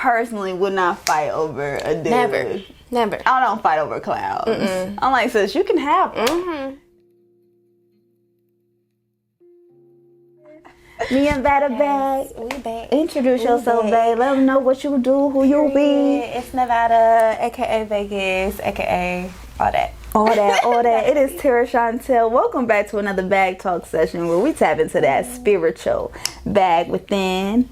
personally would not fight over a dude. Never. I don't fight over clowns. I'm like, sis, you can have them. Me and Vada back. We back. Introduce yourself, babe. Let them know what you do, who you be. It's Nevada, aka Vegas, aka all that. All that. It is Tara Chantel. Welcome back to another bag talk session where we tap into that spiritual bag within.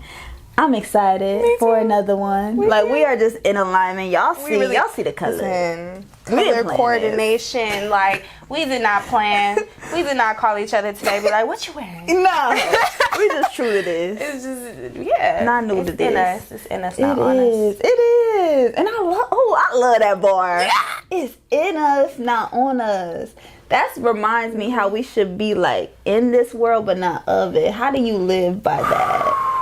I'm excited for another one. We are just in alignment. Y'all see the color. Color coordination. Like, we did not plan. We did not call each other today. Be like, what you wearing? No. We just true to this. It's just, yeah. Not new to this. It's in us, not on us. It is. And I love that bar. Yeah. It's in us, not on us. That reminds me how we should be like in this world, but not of it. How do you live by that?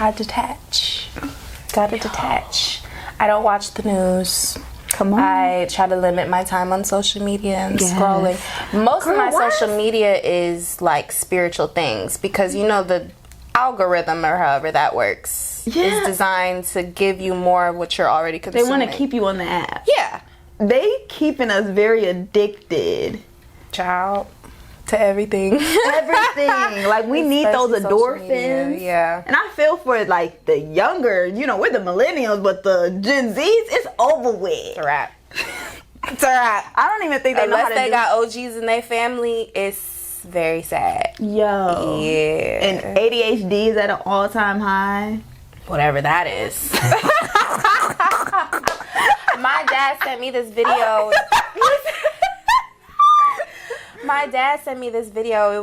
I detach. Gotta detach. I don't watch the news. Come on. I try to limit my time on social media and scrolling. Most of my social media is like spiritual things because the algorithm or however that works is designed to give you more of what you're already consuming. They want to keep you on the app. Yeah. They keeping us very addicted. Child. To everything. Like, we need those endorphins. Yeah. And I feel for, like, the younger, we're the millennials, but the Gen Zs, it's over with. It's a wrap. I don't even think they know how to Unless they got OGs in their family, it's very sad. Yo. Yeah. And ADHD is at an all-time high. Whatever that is. My dad sent me this video. It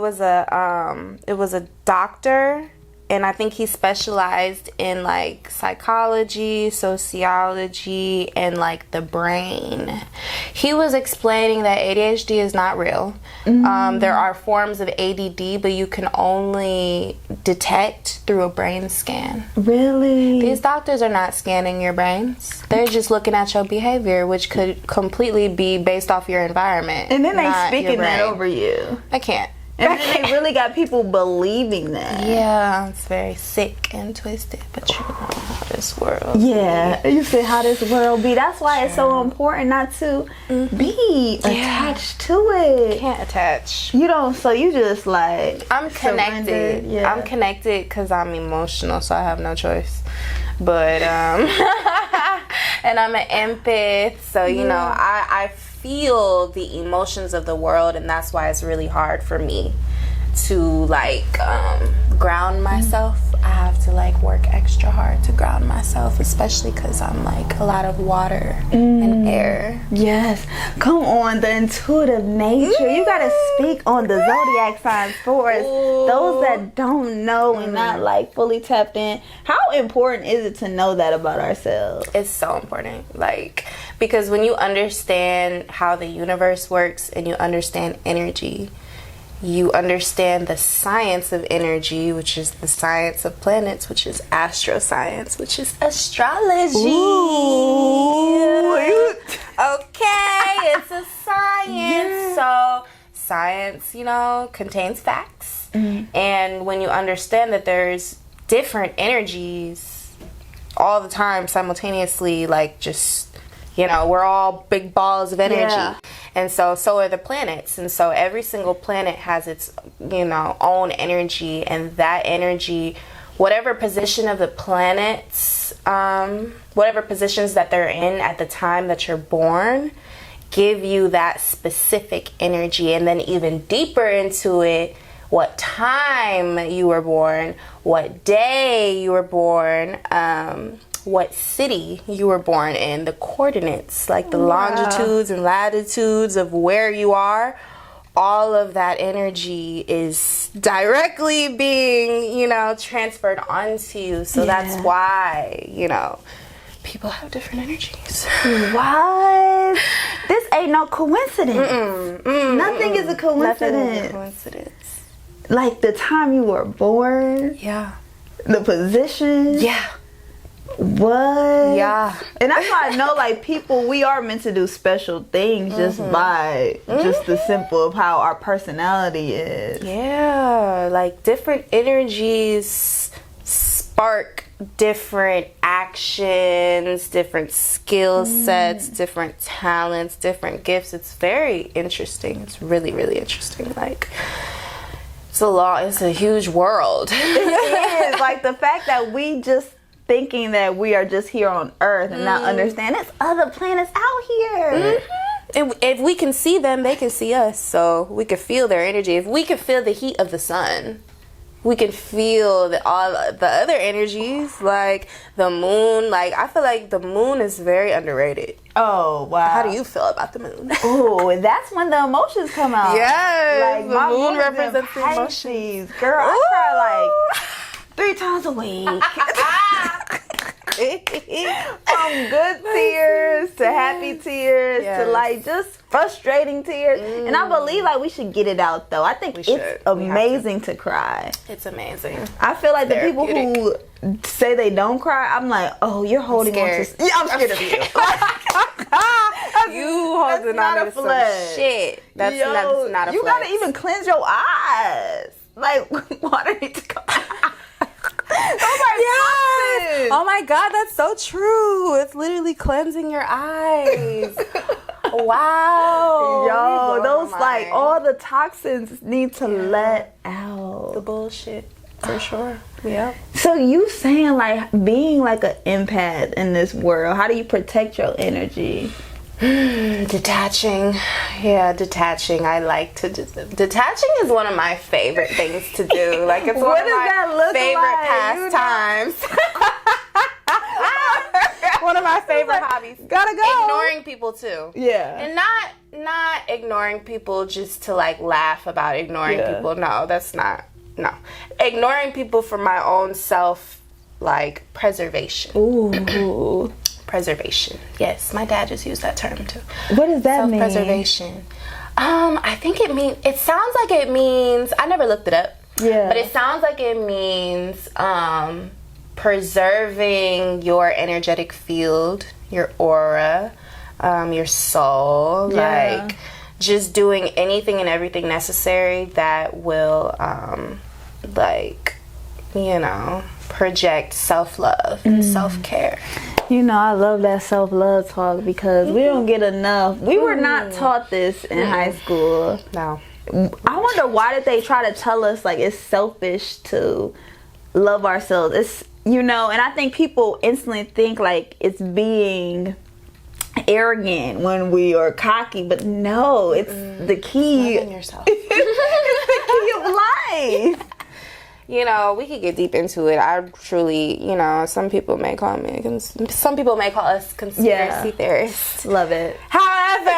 was a doctor, and I think he specialized in like psychology, sociology, and like the brain. He was explaining that ADHD is not real. There are forms of ADD, but you can only detect through a brain scan. Really? These doctors are not scanning your brains. They're just looking at your behavior, which could completely be based off your environment. And then they speaking that over you. I can't. And then they really got people believing that. Yeah, it's very sick and twisted, but you know how this world be. You see how this world be. That's why it's so important not to be attached to it. Can't attach. You don't, so you just like I'm connected. Yeah. I'm connected because I'm emotional, so I have no choice. But and I'm an empath, so I feel the emotions of the world, and that's why it's really hard for me to like ground myself. I have to like work extra hard to ground myself, especially because I'm like a lot of water and air. Yes. Come on, the intuitive nature. You gotta speak on the zodiac signs for us. Those that don't know and not like fully tapped in. How important is it to know that about ourselves? It's so important. Like, because when you understand how the universe works and you understand energy, you understand the science of energy, which is the science of planets, which is astroscience, which is astrology. Ooh. Okay, it's a science. So science, contains facts. And when you understand that there's different energies all the time simultaneously, like just, we're all big balls of energy. Yeah. And so are the planets. And so every single planet has its, own energy. And that energy, whatever position of the planets, whatever positions that they're in at the time that you're born, give you that specific energy. And then even deeper into it, what time you were born, what day you were born, what city you were born in, the coordinates, like the longitudes and latitudes of where you are, all of that energy is directly being, transferred onto you. So that's why, people have different energies. What? This ain't no coincidence. Nothing is a coincidence. Nothing is a coincidence. Like the time you were born. Yeah. The position. Yeah. What? Yeah. And that's why I know, like, people, we are meant to do special things just by just the simple of how our personality is. Yeah. Like, different energies spark different actions, different skill sets, different talents, different gifts. It's very interesting. It's really, really interesting. Like, it's a huge world. It is. Like, the fact that we just thinking that we are just here on Earth and not understand there's other planets out here. If we can see them, they can see us. So we can feel their energy. If we can feel the heat of the sun, we can feel all the other energies, like the moon. Like, I feel like the moon is very underrated. Oh, wow. How do you feel about the moon? Oh, that's when the emotions come out. Yes, like, the my moon is represents the emotions. Girl, I cry like 3 times a week. From good tears to happy tears to like just frustrating tears. And I believe like we should get it out though. I think it's amazing to cry. It's amazing. I feel like the people who say they don't cry, I'm like, oh, you're holding on to... Yeah, I'm scared of you. You holding on to some shit. That's not a You flex. gotta even cleanse your eyes. Like, water needs to come out. Yes. Oh my God, that's so true. It's literally cleansing your eyes. Wow. Yo, those like all the toxins need to let out. The bullshit. For sure. Yeah. So you saying like being like an empath in this world, how do you protect your energy? Detaching. Yeah, detaching. I like to detaching is one of my favorite things to do. Like, it's one of my favorite pastimes. One of my favorite hobbies. Gotta go. Ignoring people too. Yeah. And not ignoring people just to like laugh about ignoring people. No, that's not. No. Ignoring people for my own self, like, preservation. Ooh. Preservation. Yes, my dad just used that term too. What does that mean? Self-preservation. I think it sounds like it means, I never looked it up. Yeah. But it sounds like it means preserving your energetic field, your aura, your soul, like just doing anything and everything necessary that will like, you know, project self-love and self-care. You know, I love that self-love talk because we don't get enough. We were not taught this in high school. No. I wonder why did they try to tell us like it's selfish to love ourselves. It's, you know, and I think people instantly think like it's being arrogant when we are cocky, but no, it's the key. Loving yourself. It's the key of life. You know, we could get deep into it. I truly, you know, some people may call us conspiracy theorists. Love it. However,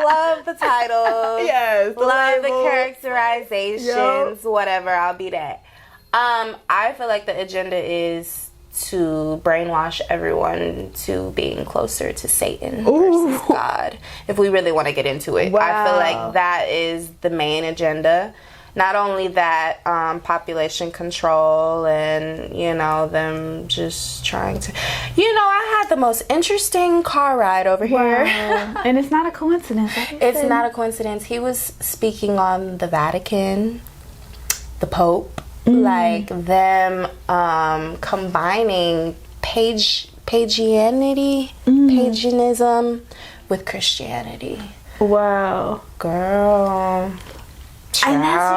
love the title. Yes, love the characterizations. Whatever, I'll be that. I feel like the agenda is to brainwash everyone to being closer to Satan versus God. If we really want to get into it, I feel like that is the main agenda. Not only that, population control and, you know, them just trying to... You know, I had the most interesting car ride over here. And it's not a coincidence. It's not a coincidence. He was speaking on the Vatican, the Pope, like them combining paganism with Christianity. Wow. Girl... And that's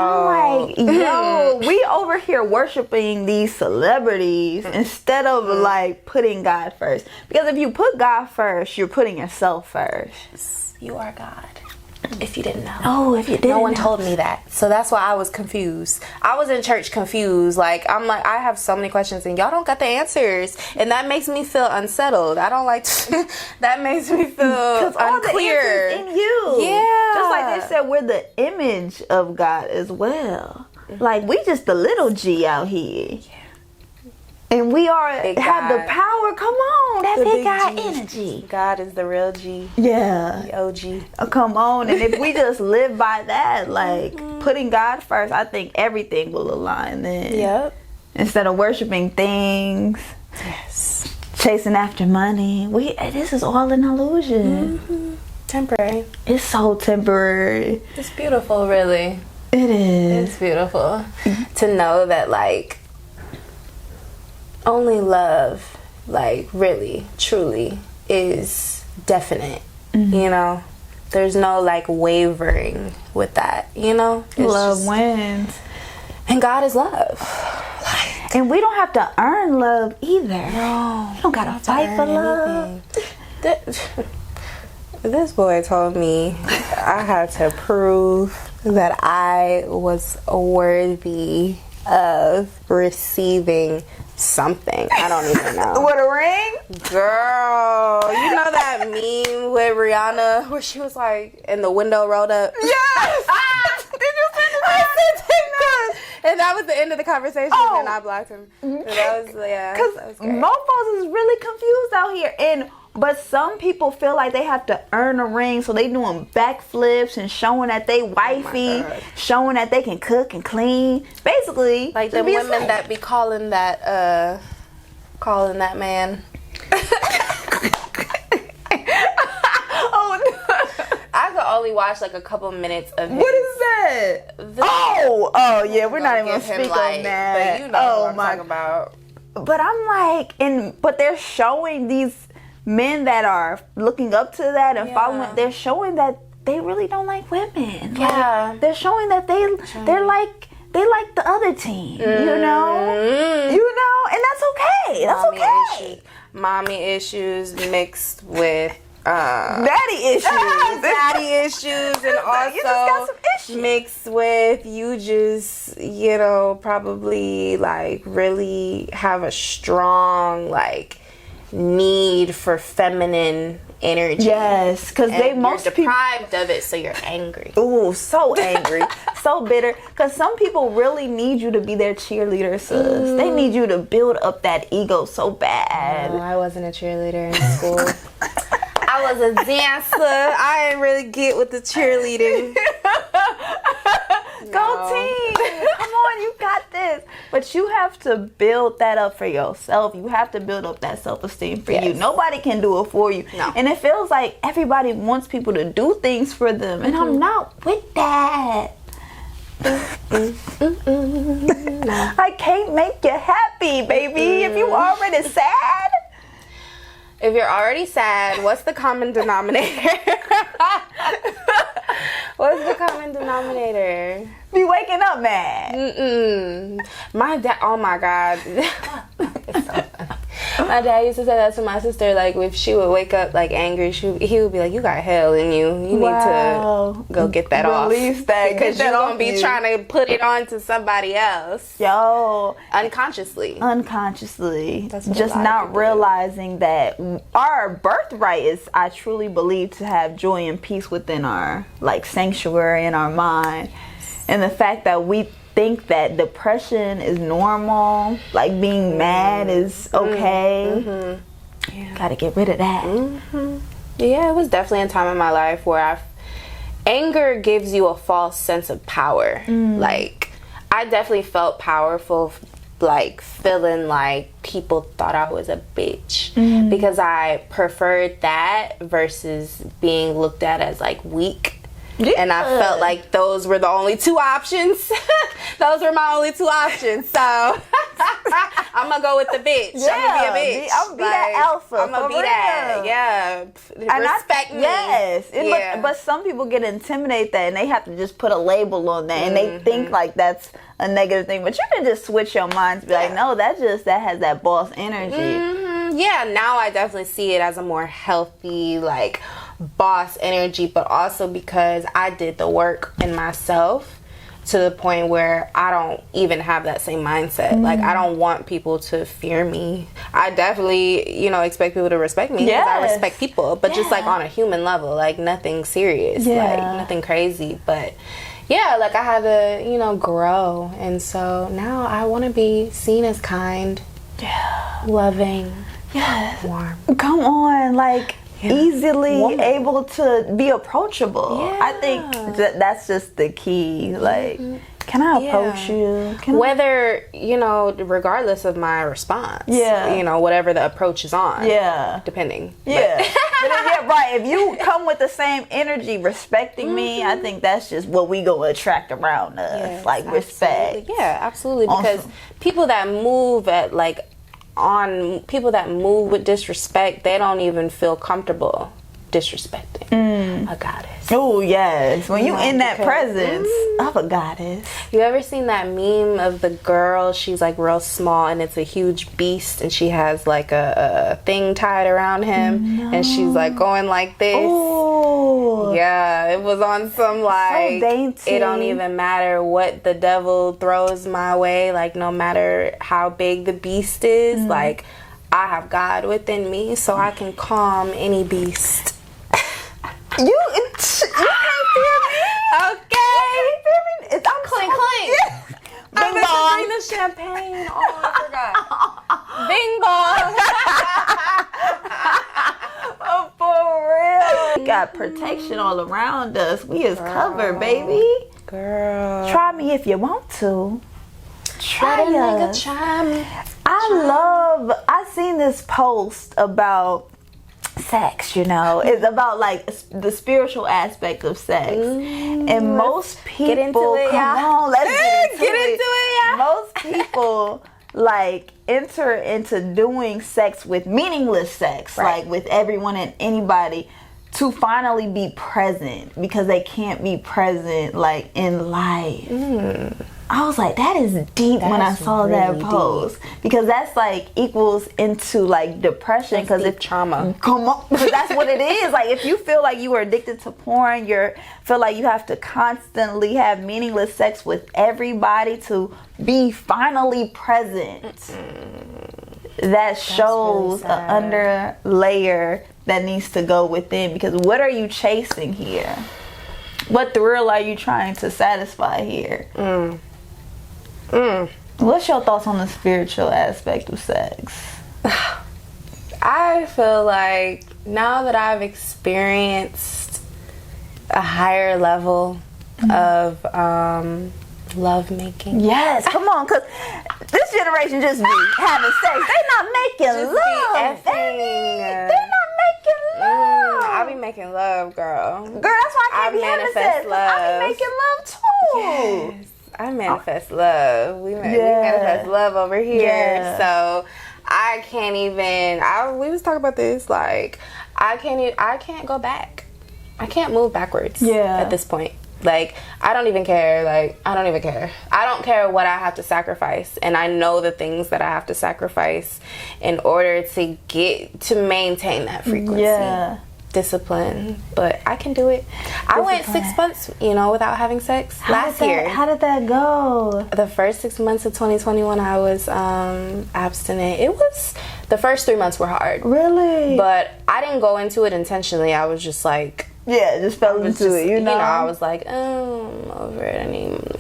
like, yo, we over here worshiping these celebrities instead of like putting God first. Because if you put God first, you're putting yourself first. You are God. If you didn't know. Oh, if you didn't know. No one told me that. So that's why I was confused. I was in church confused. Like, I'm like, I have so many questions and y'all don't got the answers. And that makes me feel unsettled. I don't like to, that makes me feel unclear. All the answers in you. Yeah. Just like they said, we're the image of God as well. Like, we just the little G out here. Yeah. And we have the power. Come on, that big God energy. God is the real G. Yeah, the OG. Oh, come on, and if we just live by that, like putting God first, I think everything will align then. Yep. Instead of worshiping things, yes, chasing after money, this is all an illusion. Temporary. It's so temporary. It's beautiful, really. It is. It's beautiful to know that, like, only love, like, really, truly is definite, you know? There's no, like, wavering with that, you know? It's love wins. And God is love. And we don't have to earn love either. No. You don't gotta fight for love. This boy told me I had to prove that I was worthy of receiving something. I don't even know. What, a ring? Girl, you know that meme with Rihanna where she was like, and the window rolled up? Yes! Did you send it? I sent it. And that was the end of the conversation, and I blocked him. And that was, yeah. Because mofos is really confused out here. But some people feel like they have to earn a ring, so they doing backflips and showing that they wifey, showing that they can cook and clean. Basically, like the women that be calling that man. Oh no! I could only watch like a couple minutes of his. What is that? Oh yeah, we're not even gonna speak on that. But you know what I'm talking about. But I'm like, but they're showing these men that are looking up to that and following, they're showing that they really don't like women. Yeah. Like, they're showing that they're like the other team, you know? And that's okay. That's okay. Mommy issues mixed with daddy issues. Daddy issues, and also you just got some issues mixed with you just, you know, probably like really have a strong like need for feminine energy. Yes, because you're deprived of it, so you're angry. Ooh, so angry, so bitter. Because some people really need you to be their cheerleader, sis. They need you to build up that ego so bad. No, I wasn't a cheerleader in school. I was a dancer. I didn't really get with the cheerleading. Go team! Come on, you got this. But you have to build that up for yourself. You have to build up that self-esteem for you. Nobody can do it for you. No. And it feels like everybody wants people to do things for them. And I'm not with that. I can't make you happy, baby. If you already sad. If you're already sad, what's the common denominator? What's the common denominator? Be waking up mad. My dad, oh my God. It's so funny. My dad used to say that to my sister, like if she would wake up like angry, he would be like, you got hell in you. You need to go get that off. Release that. Because you're going to be trying to put it on to somebody else. Yo. Unconsciously. That's just not realizing that our birthright is, I truly believe, to have joy and peace within our like sanctuary in our mind. And the fact that we think that depression is normal, like being mad is okay. Gotta get rid of that. Yeah, it was definitely a time in my life where anger gives you a false sense of power. Like, I definitely felt powerful, like feeling like people thought I was a bitch because I preferred that versus being looked at as like weak. And I felt like those were the only two options. Those were my only two options. So I'm gonna go with the bitch. I'm gonna be a bitch. I'm gonna be that alpha. I'm gonna be that. Yeah. Respect me. Yes. But some people get intimidated that and they have to just put a label on that and they think like that's a negative thing. But you can just switch your mind to be like, no, that has that boss energy. Yeah, now I definitely see it as a more healthy, like, boss energy, but also because I did the work in myself to the point where I don't even have that same mindset. Like, I don't want people to fear me. I definitely, expect people to respect me because I respect people, but just like on a human level, like nothing serious, like nothing crazy. But yeah, like I had to, grow. And so now I want to be seen as kind, loving, warm. Come on, like easily able to be approachable. I think that's just the key. Like, can I approach you? Whether, regardless of my response. Whatever the approach is on. Depending. But if you come with the same energy respecting me, I think that's just what we gonna attract around us. Like, respect. Yeah, absolutely. Because people that move at like on people that move with disrespect, they don't even feel comfortable disrespecting a goddess. Oh yes, when you in that presence of a goddess. You ever seen that meme of the girl? She's like real small and it's a huge beast, and she has like a thing tied around him, and she's like going like this. Oh yeah, it was on some like, so dainty. It don't even matter what the devil throws my way, like no matter how big the beast is, like I have God within me, so I can calm any beast. You can't feel me. Okay. It's clink clink. Bing I bong. bring the champagne. Oh, I forgot. Bing bong. Oh, for real. We got protection all around us. We is covered, baby. Girl. Try me if you want to. Try us. Try me. I seen this post about sex, you know. It's about like the spiritual aspect of sex. And most people, get into it, let's get into it. Most people like enter into doing sex with meaningless sex, like with everyone and anybody, to finally be present, because they can't be present like in life. I was like, that is deep when I saw that post, because that's like equals into like depression, because it's trauma. Come on, because that's what it is. Like if you feel like you are addicted to porn, feel like you have to constantly have meaningless sex with everybody to be finally present. That shows really an under layer that needs to go within, because what are you chasing here? What thrill are you trying to satisfy here? What's your thoughts on the spiritual aspect of sex? I feel like now that I've experienced a higher level of love making. Yes, come on, because this generation just be having sex. They not making love. They're not making love. I be making love, girl. Girl, that's why I can't be having sex. Love. I be making love too. Yes. I manifest love. We manifest love over here. Yeah. So I can't even. We was talking about this. Like I can't go back. I can't move backwards. Yeah. At this point, like I don't even care. Like I don't even care. I don't care what I have to sacrifice, and I know the things that I have to sacrifice in order to maintain that frequency. Yeah. Discipline, but I can do it. I went 6 months, without having sex last year. How did that go? The first 6 months of 2021, I was abstinent. It was, the first 3 months were hard. Really? But I didn't go into it intentionally. I was just like, just fell into it, you know? I was like, I'm over it.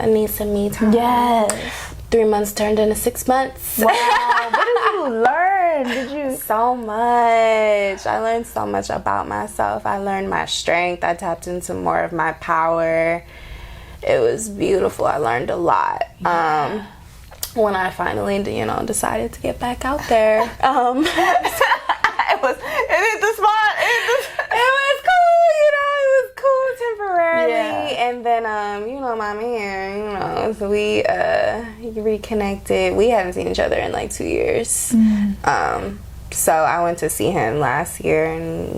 I need some me time. Yes. 3 months turned into 6 months. Wow. What did you learn? So much. I learned so much about myself. I learned my strength. I tapped into more of my power. It was beautiful. I learned a lot. Yeah. When I finally, decided to get back out there. It hit the spot. It was cool, it was cool temporarily. Yeah. And then, my man, so we reconnected. We haven't seen each other in like 2 years. So I went to see him last year, and,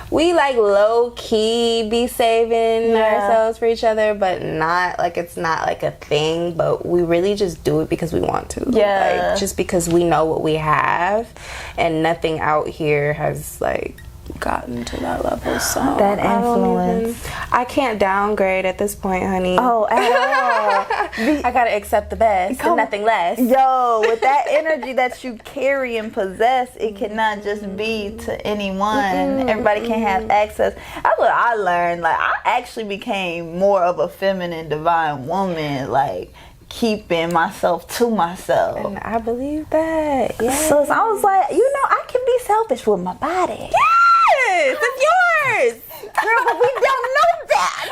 we like low key be saving ourselves for each other, but not like, it's not like a thing, but we really just do it because we want to. Yeah. Like, just because we know what we have, and nothing out here has like gotten to that level. So that influence. I can't downgrade at this point, honey. Oh, at all. I gotta accept the best and nothing less. Yo, with that energy that you carry and possess, it cannot just be to anyone. Everybody can have access. That's what I learned. Like, I actually became more of a feminine, divine woman. Like, keeping myself to myself. And I believe that. Yes. So I was like, I can be selfish with my body. Yes, it's yours. Girl, but we don't know that.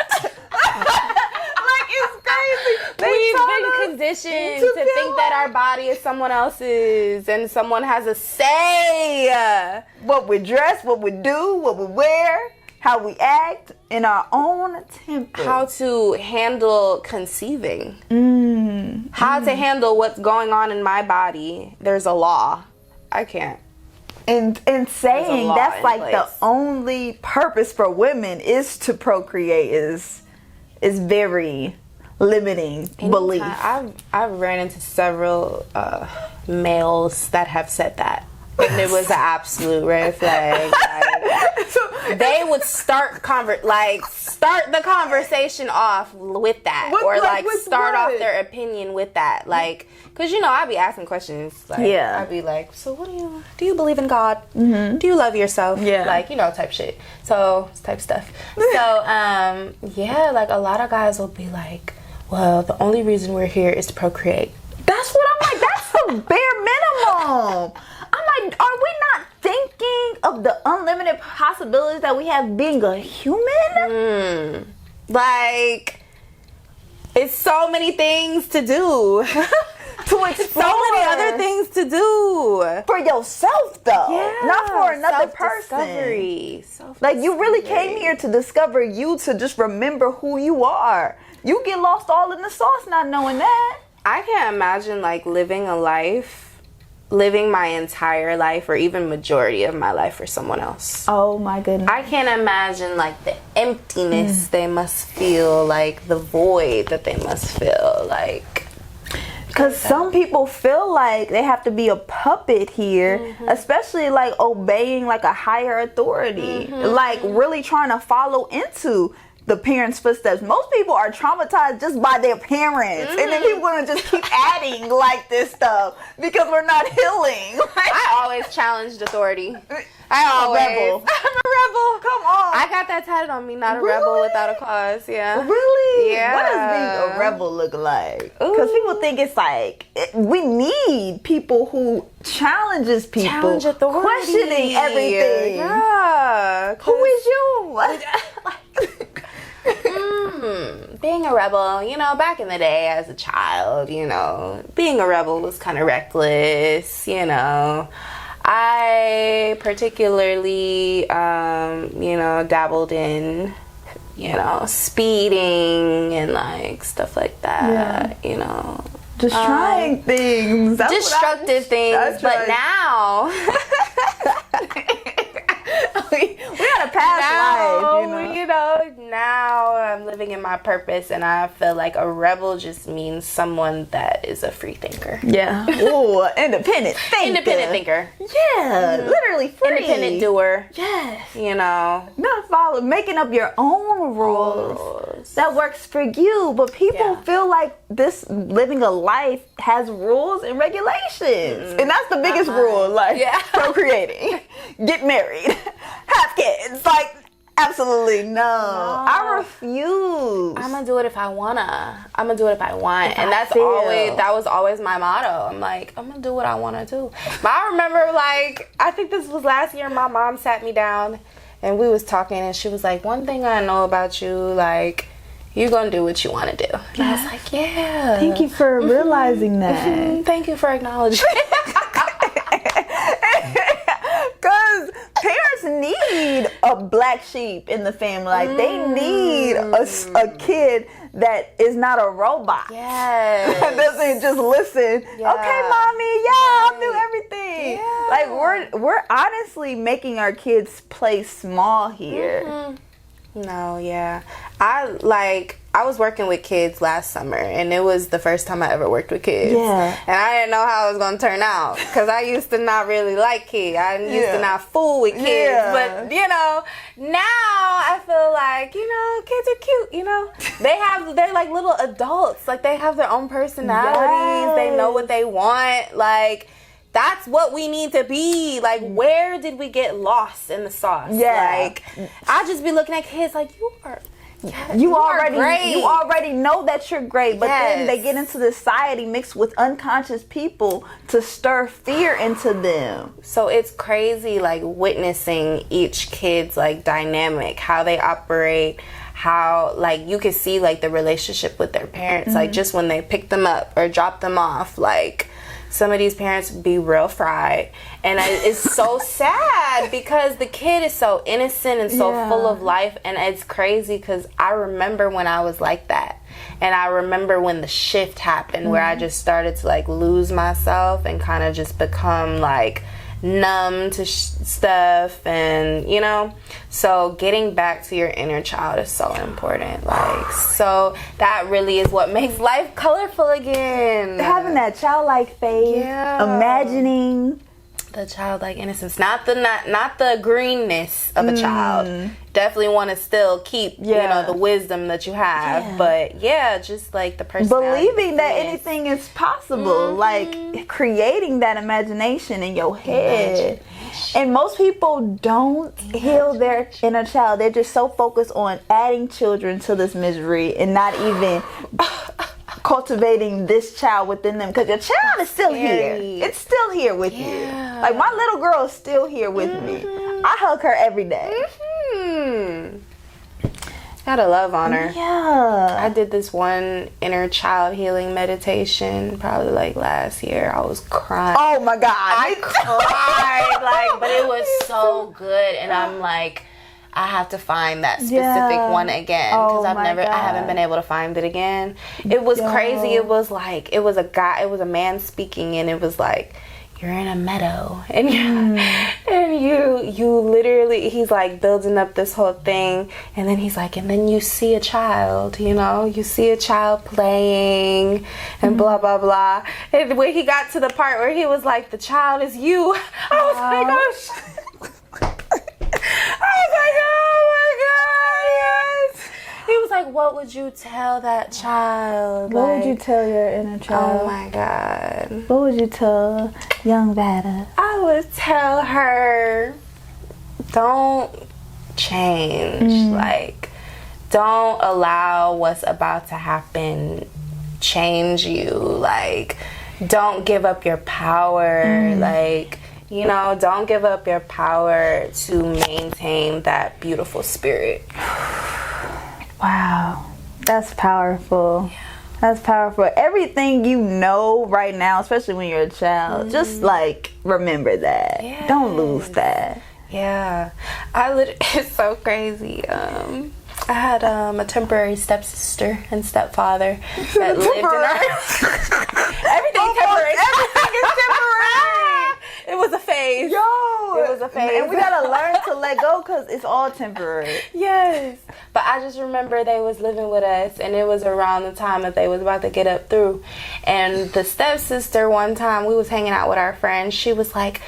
Like, it's crazy. We've been conditioned to think that our body is someone else's, and someone has a say. What we dress, what we do, what we wear. how we act in our own temper. How to handle conceiving. How to handle what's going on in my body. There's a law. I can't. And saying that's like the only purpose for women is to procreate is very limiting belief. I've ran into several males that have said that. And it was an absolute red flag. Like, they would start the conversation off with that, start off their opinion with that, like, cause I'd be asking questions, like, I'd be like, so what do you believe in God? Do you love yourself? Like, type shit. So type stuff. So like a lot of guys will be like, well, the only reason we're here is to procreate. That's what I'm like. That's the bare minimum. I'm like, are we not thinking of the unlimited possibilities that we have being a human? Like, it's so many things to do. To explore. So many other things to do. For yourself, though. Yeah, not for another person. Like, you really came here to discover you, to just remember who you are. You get lost all in the sauce not knowing that. I can't imagine, like, living my entire life, or even majority of my life, for someone else. Oh my goodness. I can't imagine, like, the emptiness they must feel, like the void that they must feel, like. Because some people feel like they have to be a puppet here, especially like obeying like a higher authority, like really trying to follow into the parents' footsteps. Most people are traumatized just by their parents, and then people want to just keep adding like this stuff because we're not healing. I always challenged authority. I'm a rebel. Come on. I got that tatted on me. Not a rebel without a cause. Yeah. Really? Yeah. What does being a rebel look like? Because people think it's like we need people who challenges people, challenge authority, questioning everything. Yeah. Who is you? Being a rebel, back in the day as a child, being a rebel was kind of reckless, I particularly, dabbled in, speeding and like stuff like that, Just trying things. Destructive things, but now... we had a past life, now I'm living in my purpose, and I feel like a rebel just means someone that is a free thinker. Yeah. Ooh, independent thinker. Independent thinker. Yeah, literally free. Independent doer. Yes. Not making up your own rules. That works for you, but people feel like this living a life has rules and regulations, and that's the biggest rule. Like procreating, get married, have kids. Like, absolutely no. I refuse. I'm gonna do it if I wanna. I'm gonna do it if I want, and that was always my motto. I'm like, I'm gonna do what I wanna do. But I remember, like, I think this was last year. My mom sat me down, and we was talking, and she was like, "One thing I know about you, like, you're gonna do what you want to do." And I was like, "Yeah." Thank you for realizing that. Thank you for acknowledging. Because parents need a black sheep in the family. Like, they need a kid that is not a robot. Yes. That doesn't just listen. Yeah. Okay, mommy. Yeah, I'll do everything. Yeah. Like, we're honestly making our kids play small here. No, yeah. I was working with kids last summer, and it was the first time I ever worked with kids. Yeah. And I didn't know how it was going to turn out, because I used to not really like kids. I used to not fool with kids. Yeah. But, now I feel like, kids are cute, they're like little adults. Like, they have their own personalities. Yes. They know what they want. Like, that's what we need to be. Like, where did we get lost in the sauce? Yeah. Like, I just be looking at kids like, you already know that you're great, but then they get into society mixed with unconscious people to stir fear into them. So it's crazy, like, witnessing each kid's, like, dynamic, how they operate, how, like, you can see, like, the relationship with their parents, like, just when they pick them up or drop them off, like, some of these parents be real fried, and it's so sad because the kid is so innocent and so full of life, and it's crazy because I remember when I was like that. And I remember when the shift happened where I just started to like lose myself and kind of just become like numb to stuff, and you know, so getting back to your inner child is so important. Like, so that really is what makes life colorful again. Having that childlike faith, imagining the childlike innocence, not the greenness of a child. Definitely want to still keep you know, the wisdom that you have, but just like the personality, believing that anything is possible, like creating that imagination in your head. And most people don't heal their inner child. They're just so focused on adding children to this misery and not even cultivating this child within them, because your child is still here. It's still here with you. Like, my little girl is still here with me. I hug her every day. Gotta love on her. I did this one inner child healing meditation probably like last year. I was crying. Oh my God, I cried like, but it was so good, and I'm like, I have to find that specific one again, because I haven't been able to find it again. It was crazy. It was like, it was a man speaking, and it was like, you're in a meadow, and you literally, he's like building up this whole thing, and then he's like, and then you see a child, you know, you see a child playing, and blah blah blah. And when he got to the part where he was like, the child is you, I was like, oh shit. I was like, oh my God, yes. He was like, what would you tell that child? What would you tell your inner child? Oh my God. What would you tell young Vada? I would tell her, don't change. Like, don't allow what's about to happen change you. Like, don't give up your power. Like, you know, don't give up your power to maintain that beautiful spirit. Wow, that's powerful. That's powerful. Everything you know right now, especially when you're a child, just like remember that. Don't lose that. Yeah, it's so crazy. I had a temporary stepsister and stepfather that lived in our everything temporary. Everything is temporary. It was a phase. Yo, it was a phase. And we gotta learn to let go, because it's all temporary. Yes. But I just remember they was living with us, and it was around the time that they was about to get up through. And the stepsister, one time we was hanging out with our friends, she was like,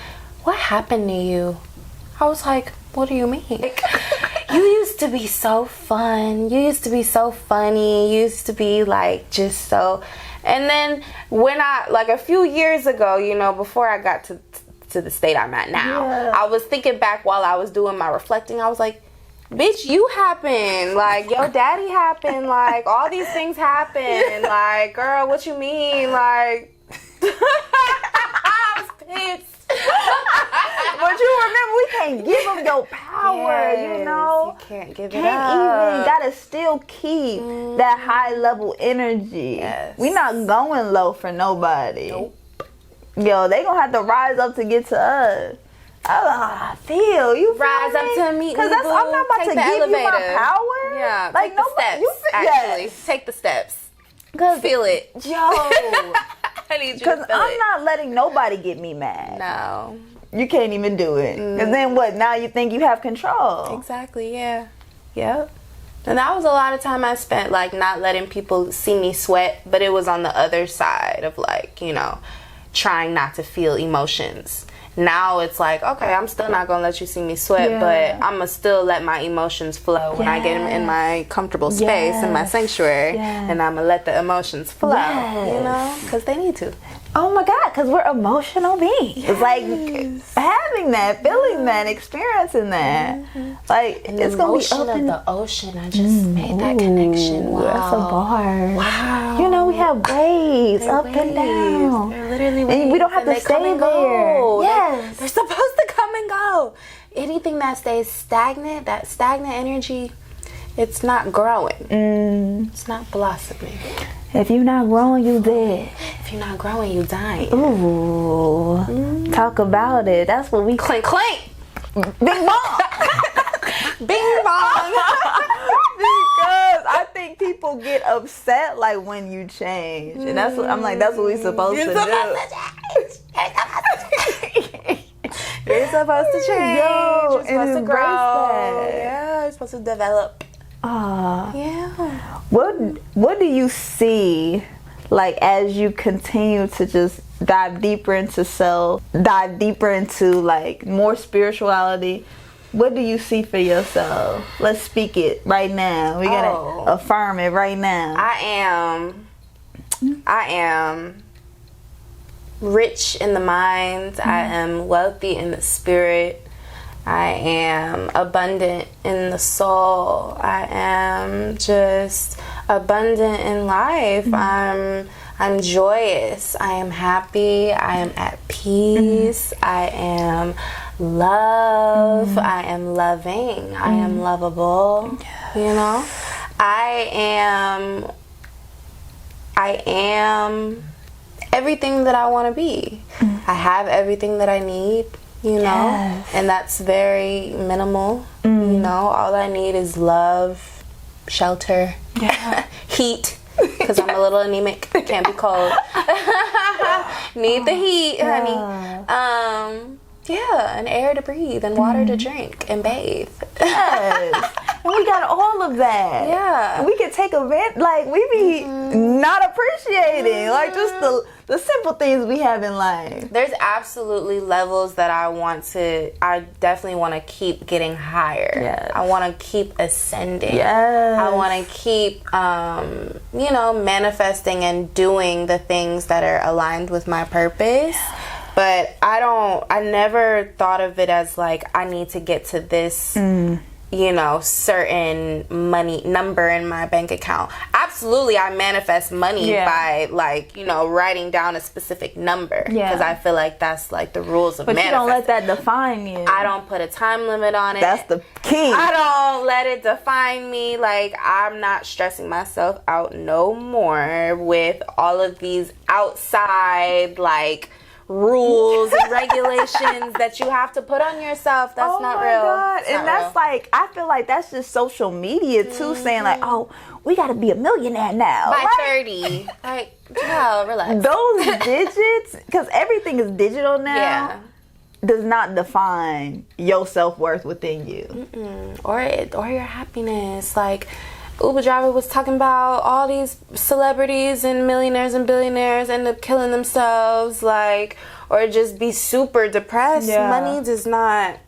what happened to you? I was like, what do you mean? You used to be so fun. You used to be so funny. You used to be like just so. And then when I, like a few years ago, you know, before I got to the state I'm at now, I was thinking back while I was doing my reflecting. I was like, bitch, you happened. Like, your daddy happened. Like, all these things happened. Like, girl, what you mean? Like, I was pissed. But you remember, we can't give them your power, you know? You can't give it Can't up. even, gotta still keep that high level energy. Yes. We not going low for nobody. Nope. Yo, they gonna have to rise up to get to us. I feel you. Rise up to meet me, because I'm not about Take to the give elevator. you my power. Yeah, like take the steps. Actually, take the steps. Feel it. Yo, I need you to because feel I'm it. not letting nobody get me mad. No. You can't even do it. And then what? Now you think you have control. Exactly, yeah. Yep. And that was a lot of time I spent, like, not letting people see me sweat, but it was on the other side of, like, you know, trying not to feel emotions. Now it's like, okay, I'm still not gonna let you see me sweat, but I'm gonna still let my emotions flow when I get in my comfortable space, in my sanctuary, and I'm gonna let the emotions flow, you know, because they need to. Oh my God, because we're emotional beings. It's like having that, feeling that, experiencing that. Like, And it's the going motion to be up of the ocean, I just made that connection. Wow. That's a bar. Wow. You know, we have waves up waves. and down. They're literally waves. And we don't have And to they stay come and there. go. Yes. They're supposed to come and go. Anything that stays stagnant, that stagnant energy, it's not growing. It's not blossoming. If you're not growing, you dead. If you're not growing, you dying. Ooh. Talk about it. That's what we... Clink, clink. Bing bong. Bing bong. Because I think people get upset like when you change. And that's what I'm like, that's what we supposed to do. You're supposed to change. Yo, you're supposed to grow. that. Yeah, you're supposed to develop. Yeah. What do you see, like, as you continue to just dive deeper into self, dive deeper into like more spirituality? What do you see for yourself? Let's speak it right now. We gotta affirm it right now. I am rich in the mind. I am wealthy in the spirit. I am abundant in the soul. I am just abundant in life. I'm joyous. I am happy. I am at peace. I am love. I am loving. I am lovable. Yes. You know? I am everything that I want to be. I have everything that I need. You know, and that's very minimal. You know, all I need is love, shelter, heat, because I'm a little anemic. Can't be cold. Need the heat, honey. And air to breathe, and water to drink, and bathe. Yes. And we got all of that. Yeah. And we can take advantage, like, we be not appreciating, like, just the simple things we have in life. There's absolutely levels that I definitely want to keep getting higher. Yes. I want to keep ascending. Yes. I want to keep, manifesting and doing the things that are aligned with my purpose. But I never thought of it as like, I need to get to this, certain money number in my bank account. Absolutely, I manifest money by, like, writing down a specific number. Because I feel like that's like the rules of manifesting. But you don't let that define you. I don't put a time limit on it. That's the key. I don't let it define me. Like, I'm not stressing myself out no more with all of these outside, like, rules and regulations that you have to put on yourself. That's not real. Oh my God. And that's real. Like, I feel like that's just social media too, saying like, oh, we got to be a millionaire now by 30. Like, relax. Those digits, because everything is digital now, does not define your self-worth within you. Or your happiness. Like, Uber driver was talking about all these celebrities and millionaires and billionaires end up killing themselves, like, or just be super depressed. Money does not.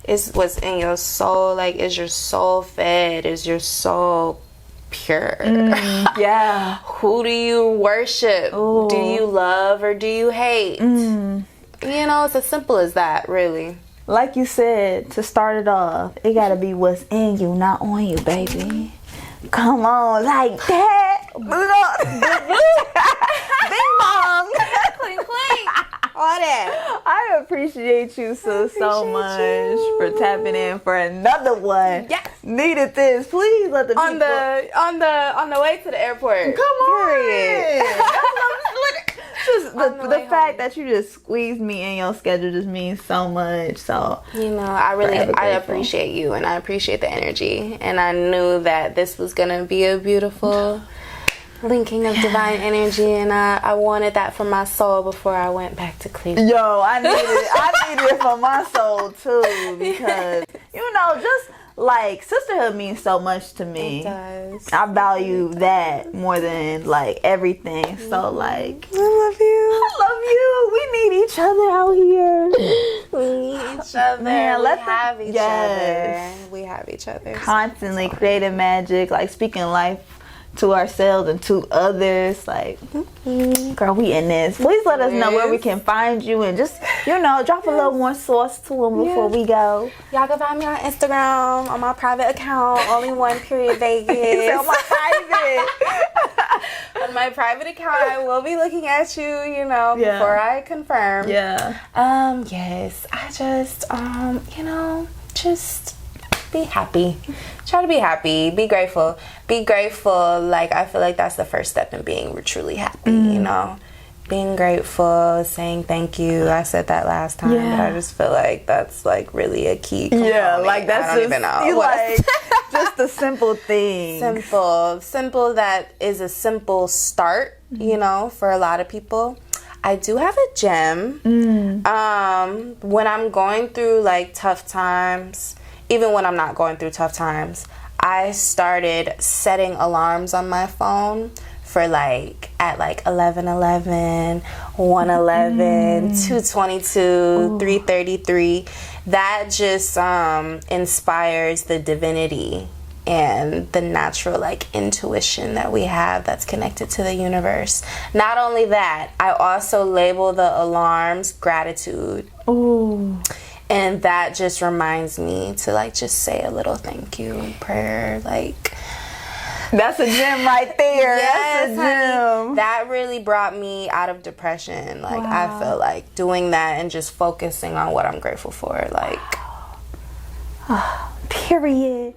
It's what's in your soul. Like, is your soul fed? Is your soul pure? Who do you worship? Ooh. Do you love or do you hate? It's as simple as that, really. Like you said, to start it off, it gotta be what's in you, not on you, baby. Come on, like that. Bing bong. Clink, clink. All that. I appreciate you so much for tapping in for another one. Yes. Needed this. Please let the people on the way to the airport. Come on. Just the fact that you just squeezed me in your schedule just means so much. So I appreciate you, and I appreciate the energy, and I knew that this was gonna be a beautiful linking of divine energy, and I wanted that for my soul before I went back to Cleveland. Yo, I needed it for my soul too, because just like, sisterhood means so much to me. It does. I value that more than like everything. So like, I love you. We need each other out here. We need each other. Man, we have each other. We have each other. Constantly creating magic, like speaking life to ourselves and to others. Like, girl, we in this. Please let us know where we can find you, and just drop a little more sauce to them before we go. Y'all can find me on Instagram on my private account, only1.Vegas. On my private. On my private account, I will be looking at you, before I confirm. Yeah. Yes. I just, just be happy. Try to be happy. Be grateful. Be grateful. Like, I feel like that's the first step in being truly happy, you know? Being grateful, saying thank you. I said that last time, but I just feel like that's like really a key component. Yeah, like that's I don't even know. Like, just a simple thing. Simple that is a simple start, you know, for a lot of people. I do have a gym. When I'm going through like tough times, even when I'm not going through tough times, I started setting alarms on my phone for like at like 11:11, 1:11, 2:22, 3:33. That just inspires the divinity and the natural like intuition that we have that's connected to the universe. Not only that, I also label the alarms gratitude. Ooh. And that just reminds me to like just say a little thank you prayer, like that's a gym right there. Yes, that's a gym. Honey, that really brought me out of depression. Like, I feel like doing that and just focusing on what I'm grateful for. Like, period.